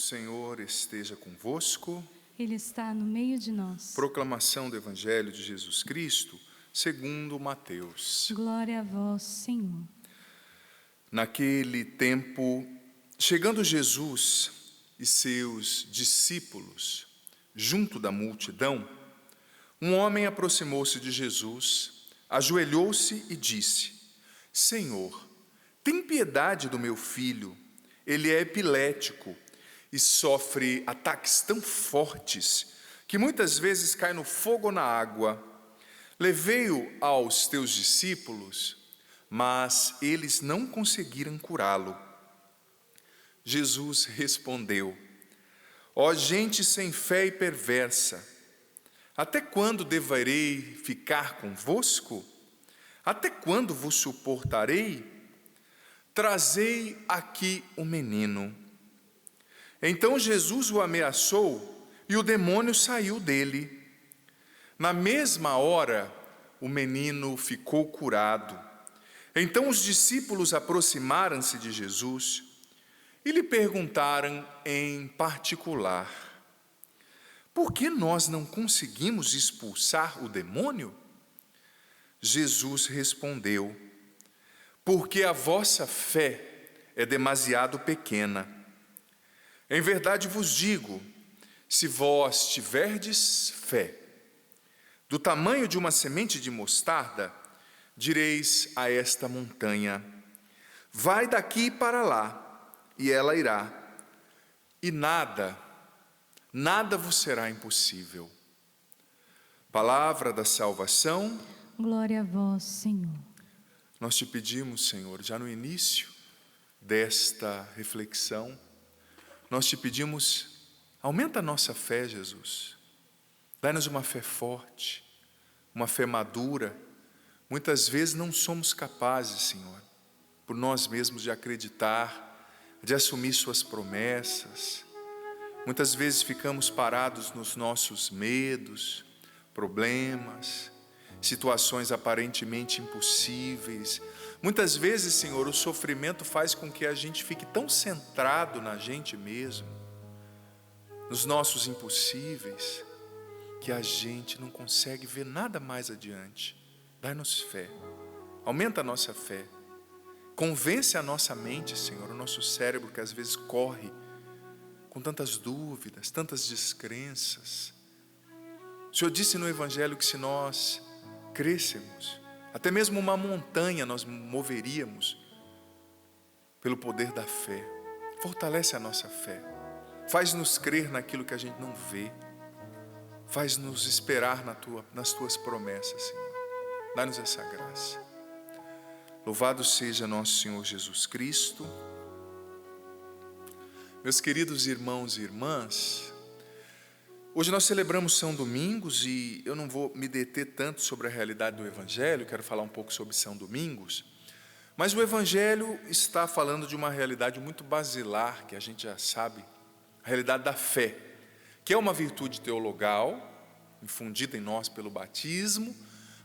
Senhor esteja convosco. Ele está no meio de nós. Proclamação do Evangelho de Jesus Cristo, segundo Mateus. Glória a vós, Senhor. Naquele tempo, chegando Jesus e seus discípulos junto da multidão, um homem aproximou-se de Jesus, ajoelhou-se e disse: Senhor, tem piedade do meu filho, ele é epilético e sofre ataques tão fortes que muitas vezes cai no fogo ou na água. Levei-o aos teus discípulos, mas eles não conseguiram curá-lo. Jesus respondeu: Ó gente sem fé e perversa, até quando deverei ficar convosco? Até quando vos suportarei? Trazei aqui o menino. Então Jesus o ameaçou e o demônio saiu dele. Na mesma hora, o menino ficou curado. Então os discípulos aproximaram-se de Jesus e lhe perguntaram em particular: Por que nós não conseguimos expulsar o demônio? Jesus respondeu: Porque a vossa fé é demasiado pequena. Em verdade vos digo, se vós tiverdes fé, do tamanho de uma semente de mostarda, direis a esta montanha: vai daqui para lá, e ela irá, e nada vos será impossível. Palavra da salvação. Glória a vós, Senhor. Nós te pedimos, Senhor, já no início desta reflexão, nós te pedimos, aumenta a nossa fé, Jesus. Dá-nos uma fé forte, uma fé madura. Muitas vezes não somos capazes, Senhor, por nós mesmos de acreditar, de assumir suas promessas. Muitas vezes ficamos parados nos nossos medos, problemas, situações aparentemente impossíveis. Muitas vezes, Senhor, o sofrimento faz com que a gente fique tão centrado na gente mesmo, nos nossos impossíveis, que a gente não consegue ver nada mais adiante. Dá-nos fé, aumenta a nossa fé, convence a nossa mente, Senhor, o nosso cérebro que às vezes corre com tantas dúvidas, tantas descrenças. O Senhor disse no Evangelho que se nós crescêssemos, até mesmo uma montanha nós moveríamos pelo poder da fé. Fortalece a nossa fé, faz-nos crer naquilo que a gente não vê, faz-nos esperar nas tuas promessas, Senhor. Dá-nos essa graça. Louvado seja nosso Senhor Jesus Cristo. Meus queridos irmãos e irmãs, hoje nós celebramos São Domingos e eu não vou me deter tanto sobre a realidade do Evangelho, quero falar um pouco sobre São Domingos, mas o Evangelho está falando de uma realidade muito basilar, que a gente já sabe, a realidade da fé, que é uma virtude teologal, infundida em nós pelo batismo,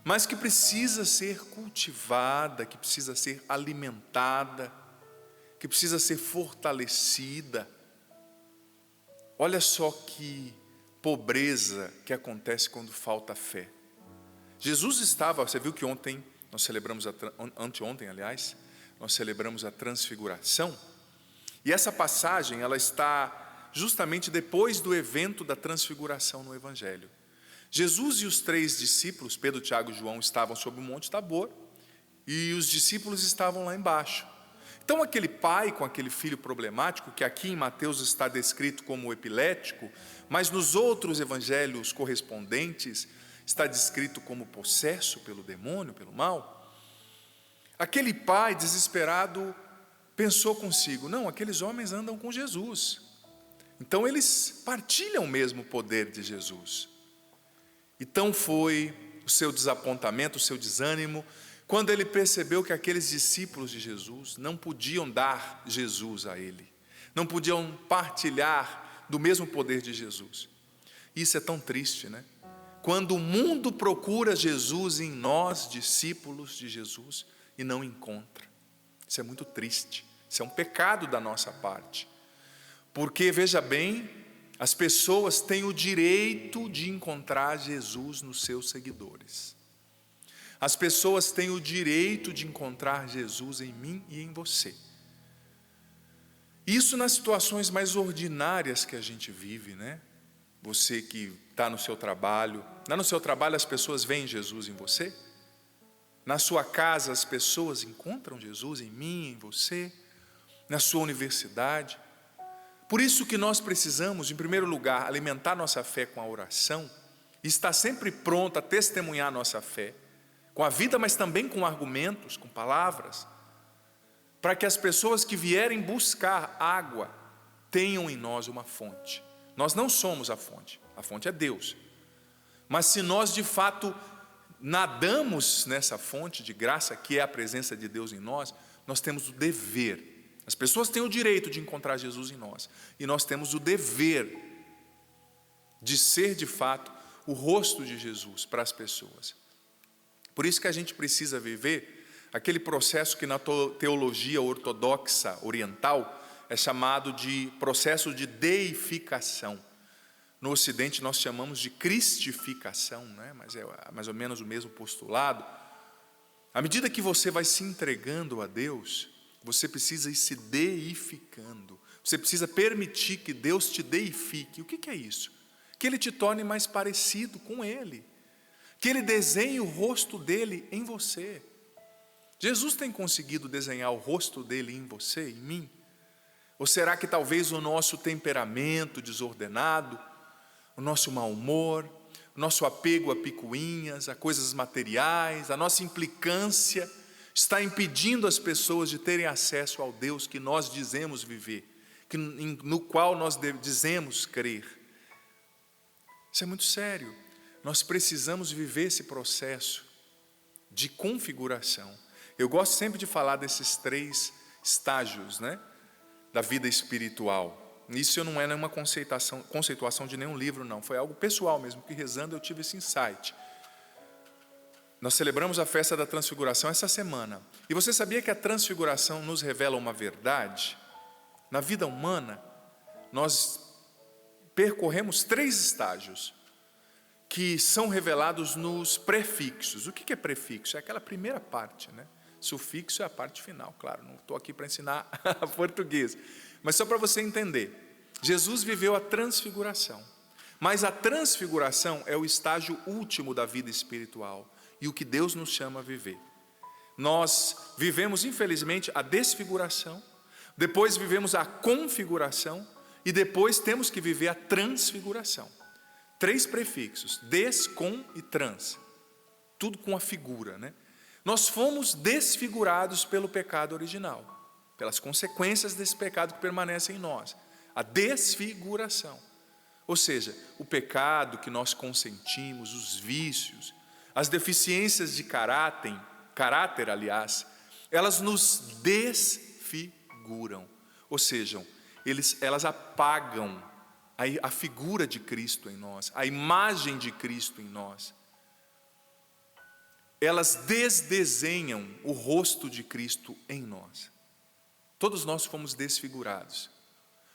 mas que precisa ser cultivada, que precisa ser alimentada, que precisa ser fortalecida. Olha só que pobreza que acontece quando falta fé. Jesus estava, você viu que ontem, nós celebramos, anteontem aliás, nós celebramos a transfiguração, e essa passagem, ela está justamente depois do evento da transfiguração no Evangelho. Jesus e os 3 discípulos, Pedro, Tiago e João, estavam sobre o Monte Tabor, e os discípulos estavam lá embaixo. Então aquele pai com aquele filho problemático, que aqui em Mateus está descrito como epilético, mas nos outros evangelhos correspondentes está descrito como possesso pelo demônio, pelo mal. Aquele pai desesperado pensou consigo: não, aqueles homens andam com Jesus, então eles partilham o mesmo poder de Jesus. Então foi o seu desapontamento, o seu desânimo, quando ele percebeu que aqueles discípulos de Jesus não podiam dar Jesus a ele, não podiam partilhar do mesmo poder de Jesus. Isso é tão triste, né? Quando o mundo procura Jesus em nós, discípulos de Jesus, e não encontra. Isso é muito triste, isso é um pecado da nossa parte. Porque, veja bem, as pessoas têm o direito de encontrar Jesus nos seus seguidores. As pessoas têm o direito de encontrar Jesus em mim e em você. Isso nas situações mais ordinárias que a gente vive, né? Você que está no seu trabalho, lá no seu trabalho as pessoas veem Jesus em você? Na sua casa as pessoas encontram Jesus em mim, em você? Na sua universidade? Por isso que nós precisamos, em primeiro lugar, alimentar nossa fé com a oração e estar sempre pronto a testemunhar nossa fé, com a vida, mas também com argumentos, com palavras, para que as pessoas que vierem buscar água tenham em nós uma fonte. Nós não somos a fonte é Deus. Mas se nós de fato nadamos nessa fonte de graça, que é a presença de Deus em nós, nós temos o dever. As pessoas têm o direito de encontrar Jesus em nós, e nós temos o dever de ser de fato o rosto de Jesus para as pessoas. Por isso que a gente precisa viver aquele processo que na teologia ortodoxa oriental é chamado de processo de deificação. No Ocidente nós chamamos de cristificação, né? Mas é mais ou menos o mesmo postulado. À medida que você vai se entregando a Deus, você precisa ir se deificando. Você precisa permitir que Deus te deifique. O que é isso? Que Ele te torne mais parecido com Ele. Que Ele desenhe o rosto dEle em você. Jesus tem conseguido desenhar o rosto dEle em você, em mim? Ou será que talvez o nosso temperamento desordenado, o nosso mau humor, o nosso apego a picuinhas, a coisas materiais, a nossa implicância está impedindo as pessoas de terem acesso ao Deus que nós dizemos viver, no qual nós dizemos crer? Isso é muito sério. Nós precisamos viver esse processo de configuração. Eu gosto sempre de falar desses 3 estágios, né, da vida espiritual. Isso não é nenhuma conceituação de nenhum livro, não. Foi algo pessoal mesmo, que rezando eu tive esse insight. Nós celebramos a festa da transfiguração essa semana. E você sabia que a transfiguração nos revela uma verdade? Na vida humana, nós percorremos 3 estágios que são revelados nos prefixos. O que é prefixo? É aquela primeira parte, né? Sufixo é a parte final, claro. Não estou aqui para ensinar português. Mas só para você entender. Jesus viveu a transfiguração. Mas a transfiguração é o estágio último da vida espiritual. E o que Deus nos chama a viver. Nós vivemos, infelizmente, a desfiguração. Depois vivemos a configuração. E depois temos que viver a transfiguração. 3 prefixos, des, com e trans. Tudo com a figura, né? Nós fomos desfigurados pelo pecado original, pelas consequências desse pecado que permanece em nós. A desfiguração. Ou seja, o pecado que nós consentimos, os vícios, as deficiências de caráter, aliás, elas nos desfiguram. Ou seja, elas apagam a figura de Cristo em nós, a imagem de Cristo em nós. Elas desdesenham o rosto de Cristo em nós. Todos nós fomos desfigurados.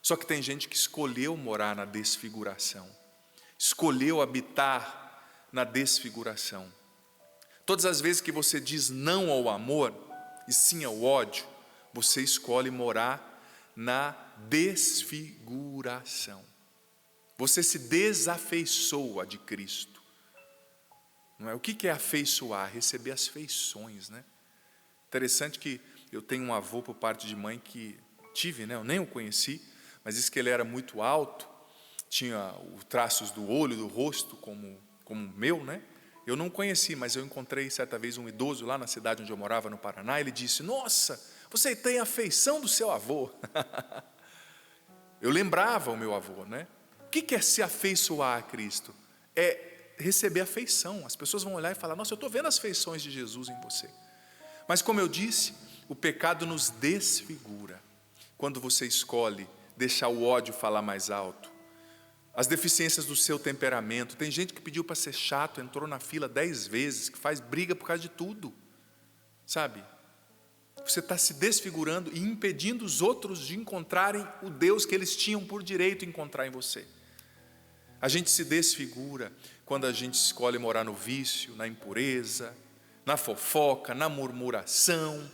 Só que tem gente que escolheu morar na desfiguração, escolheu habitar na desfiguração. Todas as vezes que você diz não ao amor e sim ao ódio, você escolhe morar na desfiguração. Você se desafeiçoa de Cristo. Não é? O que é afeiçoar? Receber as feições, né? Interessante que eu tenho um avô por parte de mãe que tive, né? Eu nem o conheci, mas disse que ele era muito alto, tinha os traços do olho, do rosto como o meu, né? Eu não o conheci, mas eu encontrei certa vez um idoso lá na cidade onde eu morava, no Paraná. Ele disse: nossa, você tem a feição do seu avô. Eu lembrava o meu avô, né? O que é se afeiçoar a Cristo? É receber a feição. As pessoas vão olhar e falar: nossa, eu estou vendo as feições de Jesus em você. Mas como eu disse, o pecado nos desfigura. Quando você escolhe deixar o ódio falar mais alto, as deficiências do seu temperamento. Tem gente que pediu para ser chato, entrou na fila 10 vezes, que faz briga por causa de tudo, sabe? Você está se desfigurando e impedindo os outros de encontrarem o Deus que eles tinham por direito encontrar em você. A gente se desfigura quando a gente escolhe morar no vício, na impureza, na fofoca, na murmuração,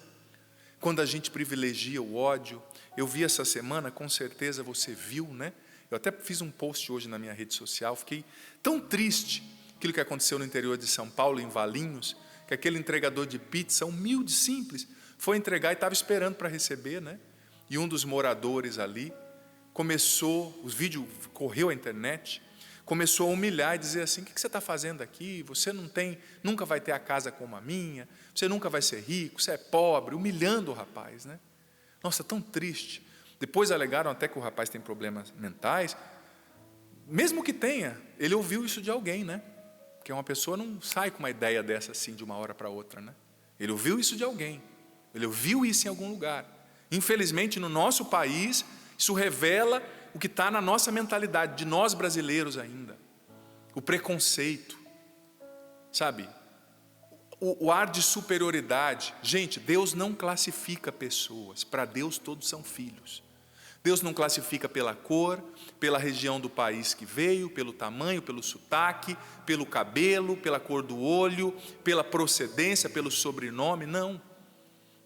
quando a gente privilegia o ódio. Eu vi essa semana, com certeza você viu, né? Eu até fiz um post hoje na minha rede social, fiquei tão triste aquilo que aconteceu no interior de São Paulo, em Valinhos, que aquele entregador de pizza, humilde, simples, foi entregar e estava esperando para receber, né? E um dos moradores ali começou, o vídeo correu à internet, começou a humilhar e dizer assim: o que você está fazendo aqui? Você não tem, nunca vai ter a casa como a minha, você nunca vai ser rico, você é pobre, humilhando o rapaz, né? Nossa, tão triste. Depois alegaram até que o rapaz tem problemas mentais. Mesmo que tenha, ele ouviu isso de alguém, né? Porque uma pessoa não sai com uma ideia dessa assim de uma hora para outra, né? Ele ouviu isso de alguém, ele ouviu isso em algum lugar. Infelizmente, no nosso país, isso revela o que está na nossa mentalidade, de nós brasileiros ainda. O preconceito, sabe? O ar de superioridade. Gente, Deus não classifica pessoas. Para Deus todos são filhos. Deus não classifica pela cor, pela região do país que veio, pelo tamanho, pelo sotaque, pelo cabelo, pela cor do olho, pela procedência, pelo sobrenome, não.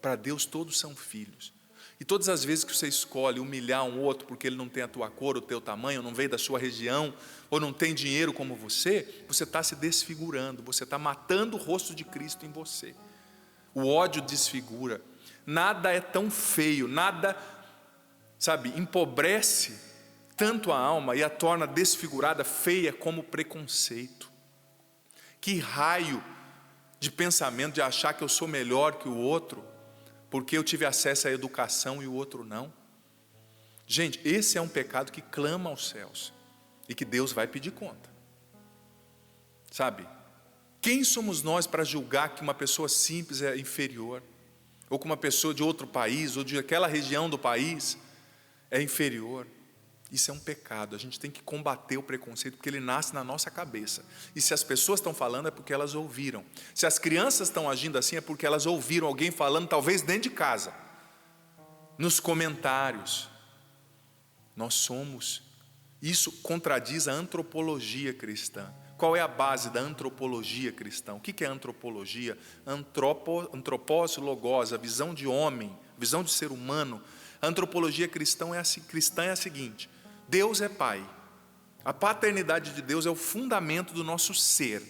Para Deus todos são filhos. E todas as vezes que você escolhe humilhar um outro porque ele não tem a tua cor, o teu tamanho, não veio da sua região, ou não tem dinheiro como você está se desfigurando, você está matando o rosto de Cristo em você. O ódio desfigura. Nada é tão feio, nada, sabe, empobrece tanto a alma e a torna desfigurada, feia, como o preconceito. Que raio de pensamento de achar que eu sou melhor que o outro, porque eu tive acesso à educação e o outro não. Gente, esse é um pecado que clama aos céus e que Deus vai pedir conta. Sabe? Quem somos nós para julgar que uma pessoa simples é inferior? Ou que uma pessoa de outro país, ou de aquela região do país é inferior? Isso é um pecado. A gente tem que combater o preconceito, porque ele nasce na nossa cabeça. E se as pessoas estão falando, é porque elas ouviram. Se as crianças estão agindo assim, é porque elas ouviram alguém falando, talvez dentro de casa, nos comentários. Nós somos. Isso contradiz a antropologia cristã. Qual é a base da antropologia cristã? O que é antropologia? Antropos, logos, a visão de homem, visão de ser humano. A antropologia cristã é a seguinte: Deus é Pai. A paternidade de Deus é o fundamento do nosso ser.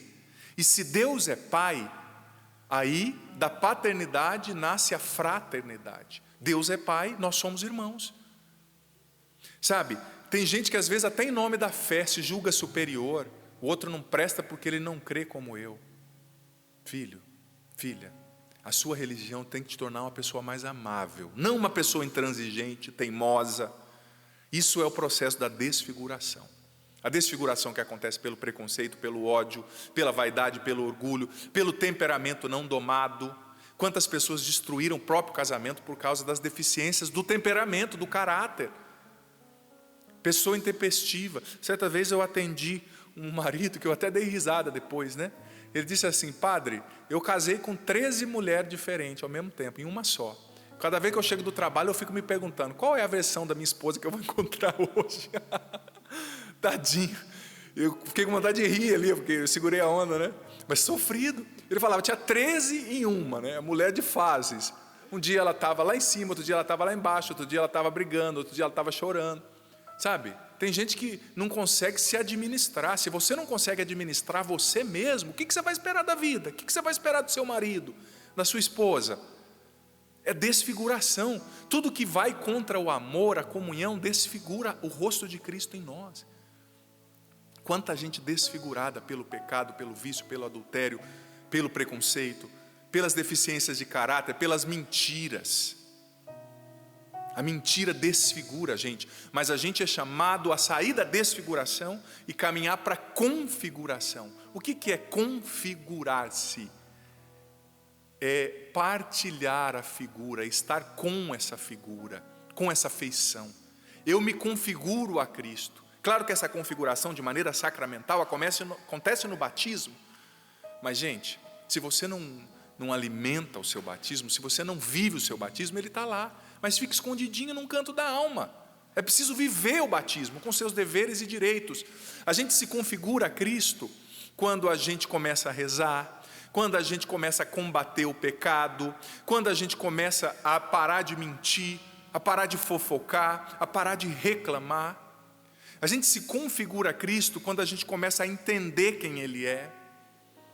E se Deus é Pai, aí da paternidade nasce a fraternidade. Deus é Pai, nós somos irmãos. Sabe, tem gente que às vezes até em nome da fé se julga superior. O outro não presta porque ele não crê como eu. Filho, filha, a sua religião tem que te tornar uma pessoa mais amável, não uma pessoa intransigente, teimosa. Isso é o processo da desfiguração. A desfiguração que acontece pelo preconceito, pelo ódio, pela vaidade, pelo orgulho, pelo temperamento não domado. Quantas pessoas destruíram o próprio casamento por causa das deficiências do temperamento, do caráter. Pessoa intempestiva. Certa vez eu atendi um marido, que eu até dei risada depois, né? Ele disse assim: padre, eu casei com 13 mulheres diferentes ao mesmo tempo, em uma só. Cada vez que eu chego do trabalho, eu fico me perguntando: qual é a versão da minha esposa que eu vou encontrar hoje? Tadinho. Eu fiquei com vontade de rir ali, porque eu segurei a onda, né? Mas sofrido. Ele falava, tinha 13 em uma, né? A mulher de fases. Um dia ela estava lá em cima, outro dia ela estava lá embaixo, outro dia ela estava brigando, outro dia ela estava chorando. Sabe? Tem gente que não consegue se administrar. Se você não consegue administrar você mesmo, o que você vai esperar da vida? O que você vai esperar do seu marido, da sua esposa? É desfiguração. Tudo que vai contra o amor, a comunhão, desfigura o rosto de Cristo em nós. Quanta gente desfigurada pelo pecado, pelo vício, pelo adultério, pelo preconceito, pelas deficiências de caráter, pelas mentiras. A mentira desfigura a gente, mas a gente é chamado a sair da desfiguração e caminhar para a configuração. O que é configurar-se? É partilhar a figura, estar com essa figura, com essa feição. Eu me configuro a Cristo. Claro que essa configuração de maneira sacramental acontece no batismo, mas gente, se você não não alimenta o seu batismo, se você não vive o seu batismo, ele está lá, mas fica escondidinho num canto da alma. É preciso viver o batismo com seus deveres e direitos. A gente se configura a Cristo quando a gente começa a rezar, quando a gente começa a combater o pecado, quando a gente começa a parar de mentir, a parar de fofocar, a parar de reclamar. A gente se configura a Cristo quando a gente começa a entender quem Ele é,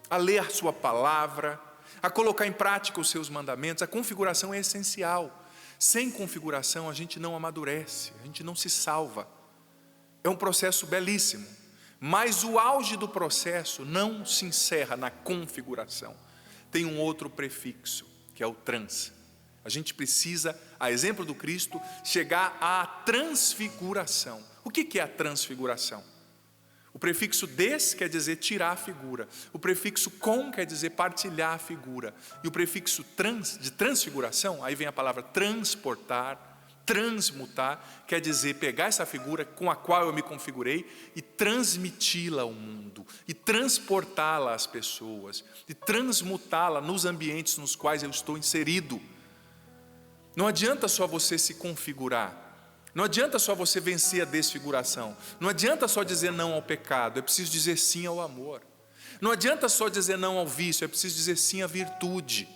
a ler a sua palavra, a colocar em prática os seus mandamentos. A configuração é essencial. Sem configuração a gente não amadurece, a gente não se salva. É um processo belíssimo, mas o auge do processo não se encerra na configuração. Tem um outro prefixo, que é o trans. A gente precisa, a exemplo do Cristo, chegar à transfiguração. O que é a transfiguração? O prefixo des quer dizer tirar a figura. O prefixo com quer dizer partilhar a figura. E o prefixo trans, de transfiguração, aí vem a palavra transportar, transmutar, quer dizer pegar essa figura com a qual eu me configurei e transmiti-la ao mundo, e transportá-la às pessoas, e transmutá-la nos ambientes nos quais eu estou inserido. Não adianta só você se configurar, não adianta só você vencer a desfiguração, não adianta só dizer não ao pecado, é preciso dizer sim ao amor. Não adianta só dizer não ao vício, é preciso dizer sim à virtude.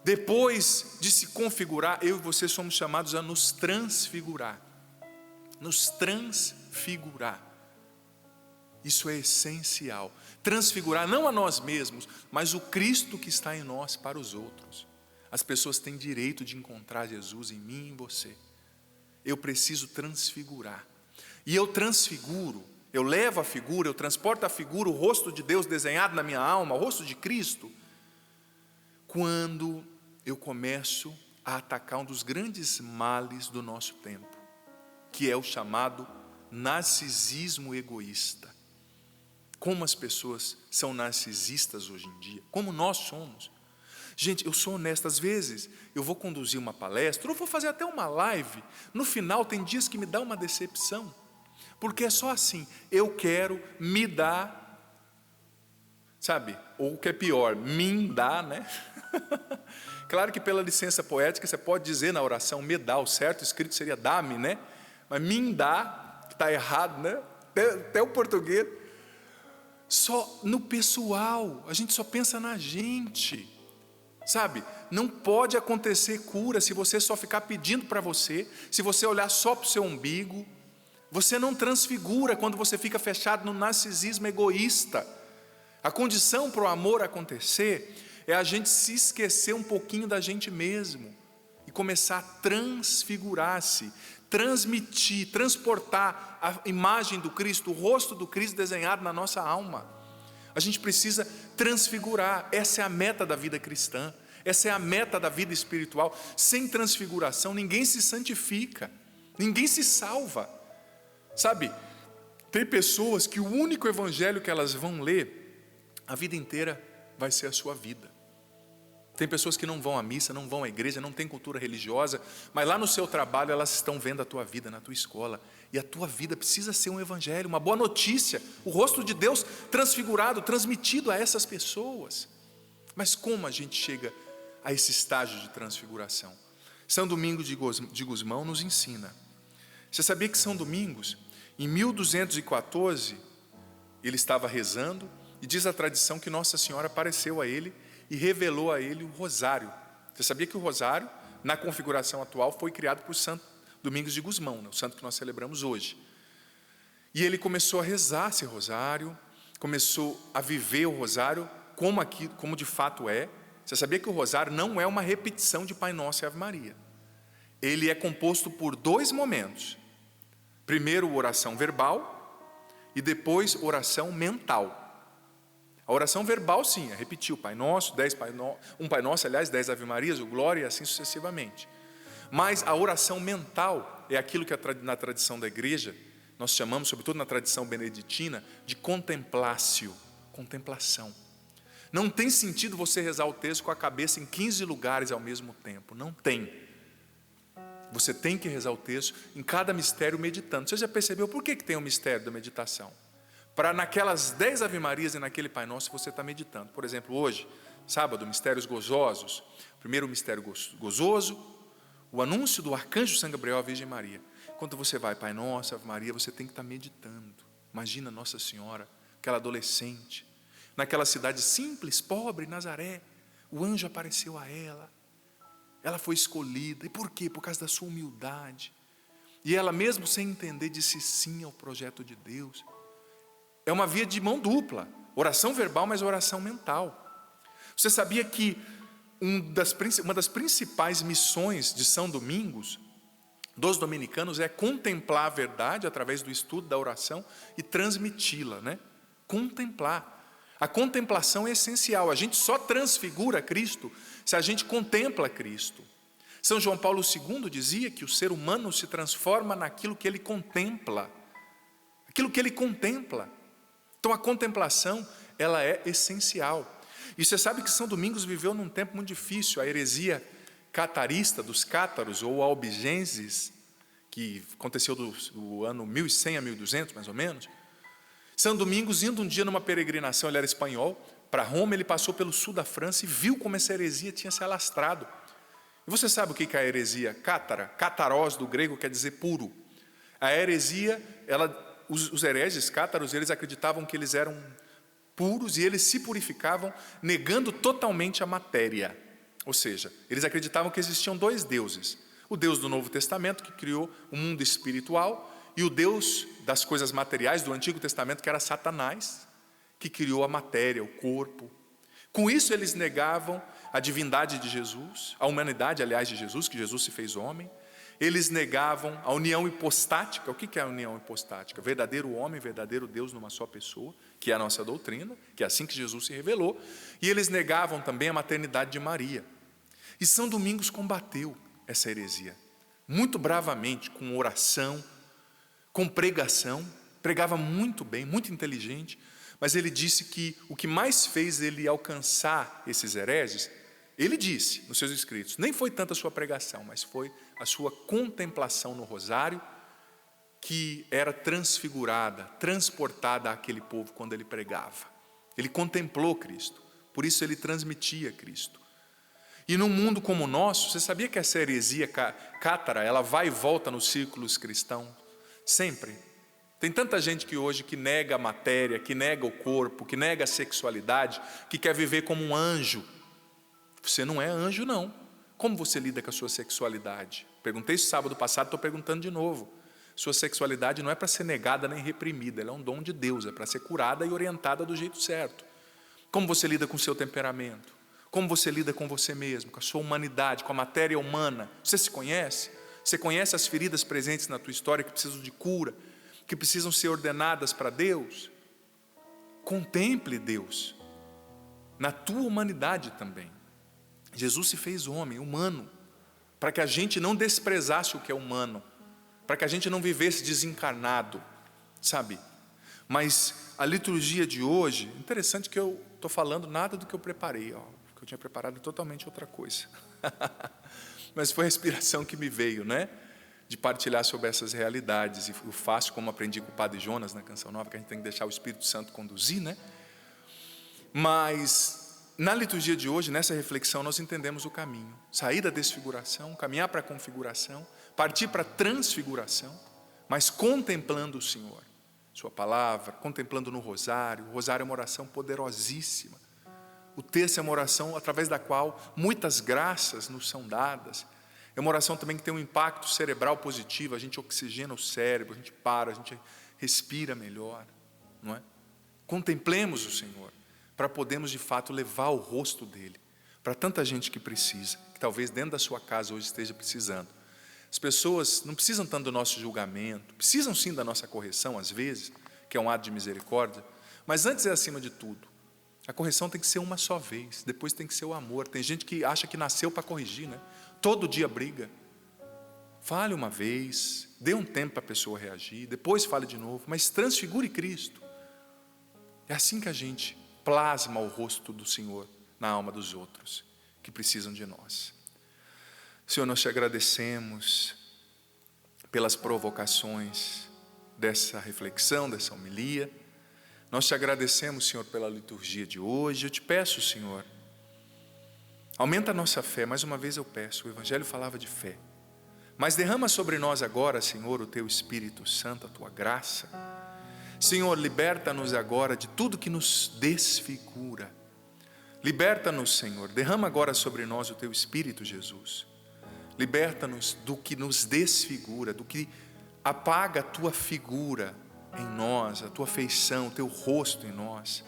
Depois de se configurar, eu e você somos chamados a nos transfigurar. Nos transfigurar. Isso é essencial. Transfigurar não a nós mesmos, mas o Cristo que está em nós para os outros. As pessoas têm direito de encontrar Jesus em mim e em você. Eu preciso transfigurar. E eu transfiguro, eu levo a figura, eu transporto a figura, o rosto de Deus desenhado na minha alma, o rosto de Cristo, quando eu começo a atacar um dos grandes males do nosso tempo, que é o chamado narcisismo egoísta. Como as pessoas são narcisistas hoje em dia, como nós somos. Gente, eu sou honesto, às vezes eu vou conduzir uma palestra, ou vou fazer até uma live, no final tem dias que me dá uma decepção, porque é só assim, eu quero me dar, sabe, ou o que é pior, me dar, né? Claro que pela licença poética você pode dizer na oração, me dá, o certo escrito seria dá-me, né? Mas me dá, que está errado, né? Até o português, só no pessoal, a gente só pensa na gente. Sabe, não pode acontecer cura se você só ficar pedindo para você, se você olhar só para o seu umbigo. Você não transfigura quando você fica fechado no narcisismo egoísta. A condição para o amor acontecer é a gente se esquecer um pouquinho da gente mesmo e começar a transfigurar-se, transmitir, transportar a imagem do Cristo, o rosto do Cristo desenhado na nossa alma. A gente precisa transfigurar, essa é a meta da vida cristã, essa é a meta da vida espiritual. Sem transfiguração ninguém se santifica, ninguém se salva. Sabe, tem pessoas que o único evangelho que elas vão ler, a vida inteira vai ser a sua vida. Tem pessoas que não vão à missa, não vão à igreja, não tem cultura religiosa, mas lá no seu trabalho elas estão vendo a tua vida, na tua escola. E a tua vida precisa ser um evangelho, uma boa notícia, o rosto de Deus transfigurado, transmitido a essas pessoas. Mas como a gente chega a esse estágio de transfiguração? São Domingos de Gusmão nos ensina. Você sabia que São Domingos, em 1214, ele estava rezando, e diz a tradição que Nossa Senhora apareceu a ele e revelou a ele o rosário. Você sabia que o rosário, na configuração atual, foi criado por Santo Domingos de Gusmão, o santo que nós celebramos hoje. E ele começou a rezar esse rosário, começou a viver o rosário como de fato é. Você sabia que o rosário não é uma repetição de Pai Nosso e Ave Maria. Ele é composto por 2 momentos. Primeiro, oração verbal e depois oração mental. A oração verbal, sim, é repetir o Pai Nosso, 10 um Pai Nosso, aliás, 10 Ave Marias, o Glória e assim sucessivamente. Mas a oração mental é aquilo que na tradição da igreja, nós chamamos, sobretudo na tradição beneditina, de contemplácio, contemplação. Não tem sentido você rezar o texto com a cabeça em 15 lugares ao mesmo tempo, não tem. Você tem que rezar o texto em cada mistério meditando. Você já percebeu por que tem o mistério da meditação? Para naquelas 10 Ave Marias e naquele Pai Nosso você está meditando. Por exemplo, hoje sábado, mistérios gozosos. Primeiro mistério gozoso, o anúncio do arcanjo São Gabriel à Virgem Maria. Quando você vai, Pai Nosso, Ave Maria, você tem que estar meditando. Imagina Nossa Senhora, aquela adolescente, naquela cidade simples, pobre, Nazaré. O anjo apareceu a ela. Ela foi escolhida. E por quê? Por causa da sua humildade. E ela, mesmo sem entender, disse sim ao projeto de Deus. É uma via de mão dupla. Oração verbal, mas oração mental. Você sabia que uma das principais missões de São Domingos, dos dominicanos, é contemplar a verdade através do estudo da oração e transmiti-la, né? Contemplar. A contemplação é essencial. A gente só transfigura Cristo se a gente contempla Cristo. São João Paulo II dizia que o ser humano se transforma naquilo que ele contempla. Aquilo que ele contempla. Então a contemplação, ela é essencial. E você sabe que São Domingos viveu num tempo muito difícil. A heresia catarista dos cátaros, ou albigenses, que aconteceu do ano 1100 a 1200, mais ou menos. São Domingos, indo um dia numa peregrinação, ele era espanhol, para Roma, ele passou pelo sul da França e viu como essa heresia tinha se alastrado. E você sabe o que é a heresia cátara? Catarós, do grego, quer dizer puro. A heresia, os hereges cátaros, eles acreditavam que eles eram puros e eles se purificavam negando totalmente a matéria. Ou seja, eles acreditavam que existiam dois deuses. O Deus do Novo Testamento, que criou o mundo espiritual, e o Deus das coisas materiais do Antigo Testamento, que era Satanás, que criou a matéria, o corpo. Com isso eles negavam a divindade de Jesus, a humanidade, aliás, de Jesus, que Jesus se fez homem. Eles negavam a união hipostática. O que é a união hipostática? Verdadeiro homem, verdadeiro Deus numa só pessoa, que é a nossa doutrina, que é assim que Jesus se revelou. E eles negavam também a maternidade de Maria. E São Domingos combateu essa heresia, muito bravamente, com oração, com pregação. Pregava muito bem, muito inteligente, mas ele disse que o que mais fez ele alcançar esses hereges, ele disse nos seus escritos, nem foi tanto a sua pregação, mas foi a sua contemplação no rosário, que era transfigurada, transportada àquele povo quando ele pregava. Ele contemplou Cristo, por isso ele transmitia Cristo. E num mundo como o nosso, você sabia que essa heresia cátara, ela vai e volta nos círculos cristãos? Sempre. Tem tanta gente que hoje que nega a matéria, que nega o corpo, que nega a sexualidade, que quer viver como um anjo. Você não é anjo, não. Como você lida com a sua sexualidade? Perguntei isso sábado passado, estou perguntando de novo. Sua sexualidade não é para ser negada nem reprimida, ela é um dom de Deus, é para ser curada e orientada do jeito certo. Como você lida com o seu temperamento? Como você lida com você mesmo, com a sua humanidade, com a matéria humana? Você se conhece? Você conhece as feridas presentes na tua história que precisam de cura, que precisam ser ordenadas para Deus? Contemple Deus na tua humanidade também. Jesus se fez homem, humano, para que a gente não desprezasse o que é humano, para que a gente não vivesse desencarnado, sabe? Mas a liturgia de hoje, interessante que eu estou falando nada do que eu preparei, que eu tinha preparado totalmente outra coisa. Mas foi a inspiração que me veio, né? De partilhar sobre essas realidades. E eu faço como aprendi com o Padre Jonas na Canção Nova, que a gente tem que deixar o Espírito Santo conduzir, né? Mas na liturgia de hoje, nessa reflexão, nós entendemos o caminho. Sair da desfiguração, caminhar para a configuração, partir para a transfiguração, mas contemplando o Senhor, Sua palavra, contemplando no rosário. O rosário é uma oração poderosíssima. O terço é uma oração através da qual muitas graças nos são dadas. É uma oração também que tem um impacto cerebral positivo. A gente oxigena o cérebro, a gente para, a gente respira melhor, não é? Contemplemos o Senhor, para podermos de fato levar o rosto dEle para tanta gente que precisa, que talvez dentro da sua casa hoje esteja precisando. As pessoas não precisam tanto do nosso julgamento, precisam sim da nossa correção às vezes, que é um ato de misericórdia, mas antes é acima de tudo. A correção tem que ser uma só vez, depois tem que ser o amor. Tem gente que acha que nasceu para corrigir, né? Todo dia briga. Fale uma vez, dê um tempo para a pessoa reagir, depois fale de novo, mas transfigure Cristo. É assim que a gente plasma o rosto do Senhor na alma dos outros que precisam de nós. Senhor, nós te agradecemos pelas provocações dessa reflexão, dessa homilia. Nós te agradecemos, Senhor, pela liturgia de hoje. Eu te peço, Senhor, Aumenta a nossa fé, mais uma vez eu peço, o Evangelho falava de fé. Mas derrama sobre nós agora, Senhor, o Teu Espírito Santo, a Tua graça. Senhor, liberta-nos agora de tudo que nos desfigura. Liberta-nos, Senhor, derrama agora sobre nós o Teu Espírito, Jesus. Liberta-nos do que nos desfigura, do que apaga a Tua figura em nós, a Tua feição, o Teu rosto em nós.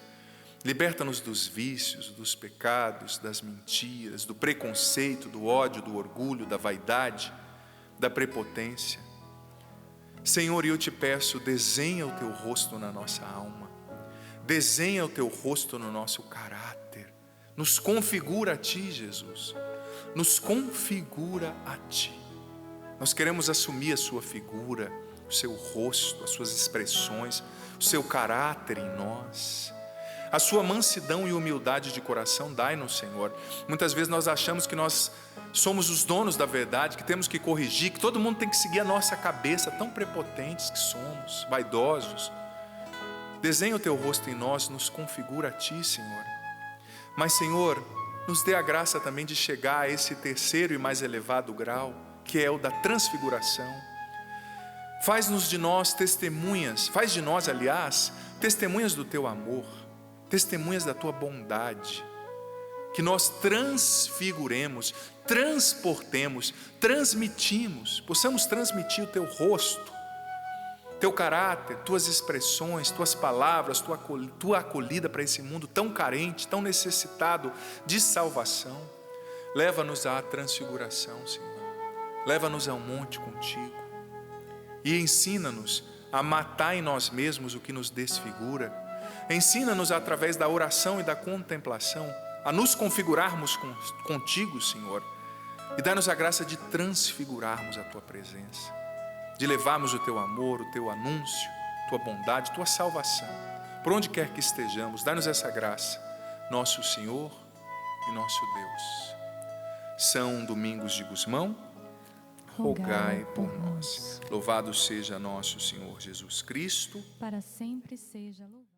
Liberta-nos dos vícios, dos pecados, das mentiras, do preconceito, do ódio, do orgulho, da vaidade, da prepotência. Senhor, eu te peço, desenha o Teu rosto na nossa alma, desenha o Teu rosto no nosso caráter, nos configura a Ti, Jesus, nos configura a Ti. Nós queremos assumir a Sua figura, o Seu rosto, as Suas expressões, o Seu caráter em nós. A Sua mansidão e humildade de coração dai-nos, Senhor. Muitas vezes nós achamos que nós somos os donos da verdade, que temos que corrigir, que todo mundo tem que seguir a nossa cabeça, tão prepotentes que somos, vaidosos. Desenha o Teu rosto em nós, nos configura a Ti, Senhor. Mas, Senhor, nos dê a graça também de chegar a esse terceiro e mais elevado grau, que é o da transfiguração. Faz-nos de nós testemunhas, faz de nós, aliás, testemunhas do Teu amor, testemunhas da Tua bondade, que nós transfiguremos, transportemos, transmitimos, possamos transmitir o Teu rosto, Teu caráter, Tuas expressões, Tuas palavras, Tua acolhida para esse mundo tão carente, tão necessitado de salvação. Leva-nos à transfiguração, Senhor. Leva-nos ao monte contigo e ensina-nos a matar em nós mesmos o que nos desfigura. Ensina-nos através da oração e da contemplação a nos configurarmos contigo, Senhor, e dá-nos a graça de transfigurarmos a Tua presença, de levarmos o Teu amor, o Teu anúncio, Tua bondade, Tua salvação, por onde quer que estejamos. Dá-nos essa graça, nosso Senhor e nosso Deus. São Domingos de Gusmão, rogai por nós. Louvado seja nosso Senhor Jesus Cristo. Para sempre seja louvado.